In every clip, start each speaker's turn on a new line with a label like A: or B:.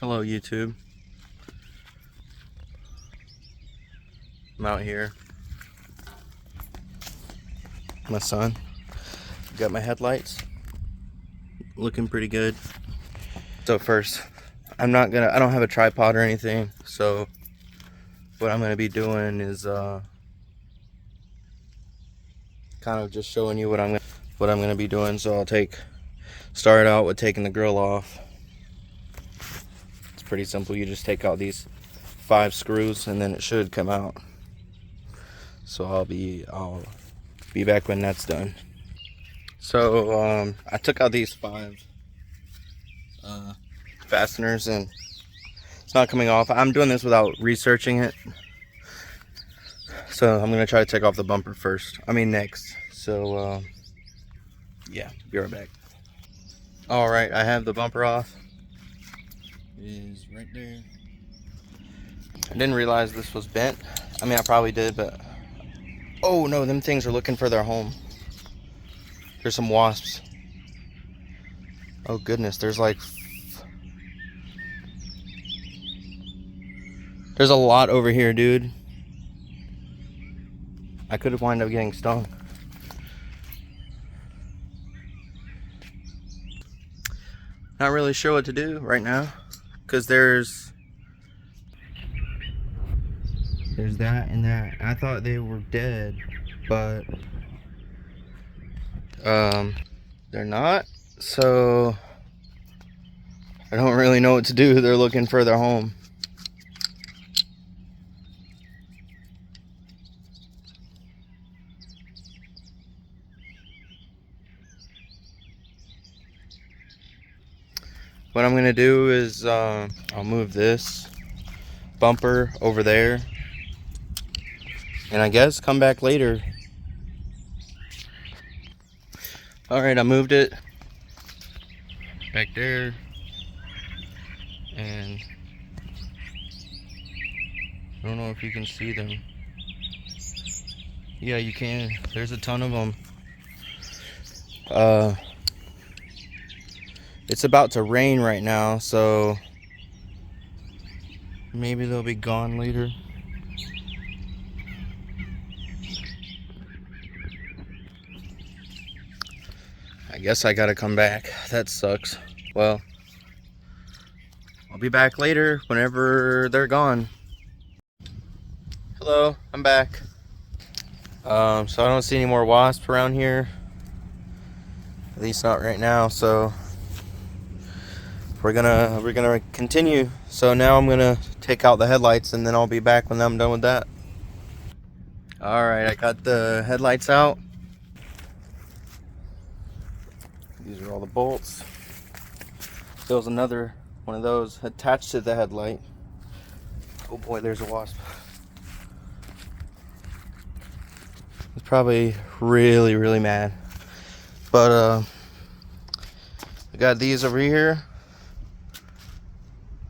A: Hello YouTube. I'm out here. My son. Got my headlights. Looking pretty good. So first, I don't have a tripod or anything, so what I'm gonna be doing is kind of just showing you what I'm gonna be doing. So start out with taking the grill off. It's pretty simple. You just take out these 5 screws and then it should come out. So I'll be back when that's done. So I took out these 5 fasteners and it's not coming off. I'm doing this without researching it. So I'm gonna try to take off the bumper next. So yeah, be right back. All right, I have the bumper off. It is right there. I didn't realize this was bent. I mean, I probably did, but oh no, them things are looking for their home. There's some wasps. Oh goodness, there's a lot over here, dude. I could have wound up getting stung. Not really sure what to do right now, because there's that and that. I thought they were dead, but they're not. So I don't really know what to do. They're looking for their home. What I'm gonna do is I'll move this bumper over there and I guess come back later. All right, I moved it back there, and I don't know if you can see them. Yeah, you can. There's a ton of them. It's about to rain right now, so maybe they'll be gone later. I guess I gotta come back. That sucks. Well, I'll be back later whenever they're gone. Hello, I'm back. So I don't see any more wasps around here. At least not right now, so we're gonna continue. So now I'm gonna take out the headlights and then I'll be back when I'm done with that. Alright, I got the headlights out. These are all the bolts. There was another one of those attached to the headlight. Oh boy, there's a wasp. It's probably really mad. But I got these over here.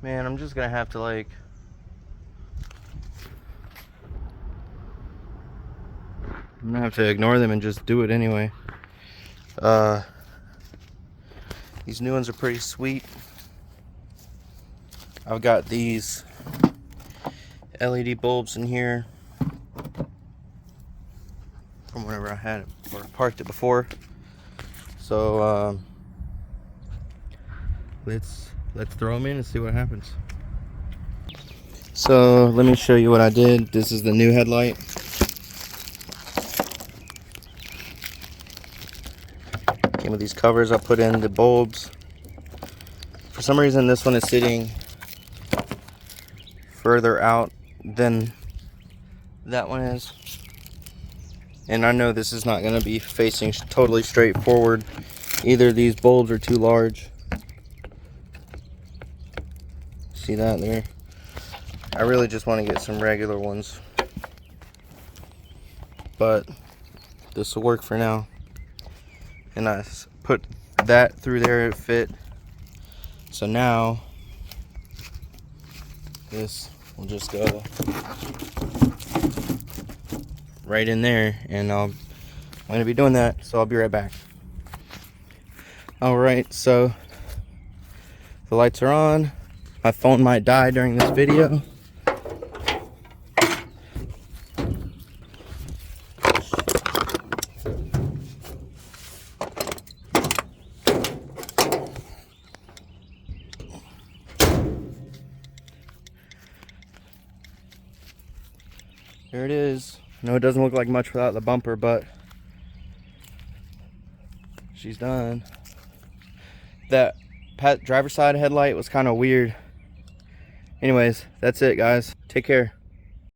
A: Man, I'm just gonna have to I'm gonna have to ignore them and just do it anyway. These new ones are pretty sweet. I've got these LED bulbs in here from whenever I had it or parked it before. So let's throw them in and see what happens. So let me show you what I did. This is the new headlight. Came with these covers. I put in the bulbs. For some reason this one is sitting further out than that one is. And I know this is not going to be facing totally straight forward. Either these bulbs are too large. See that there? I really just want to get some regular ones. But this will work for now. And I put that through there, it fit. So now this will just go right in there, and I'm going to be doing that, so I'll be right back. Alright, so the lights are on. My phone might die during this video. There it is. No, it doesn't look like much without the bumper, but she's done. That driver's side headlight was kind of weird. Anyways, that's it, guys. Take care.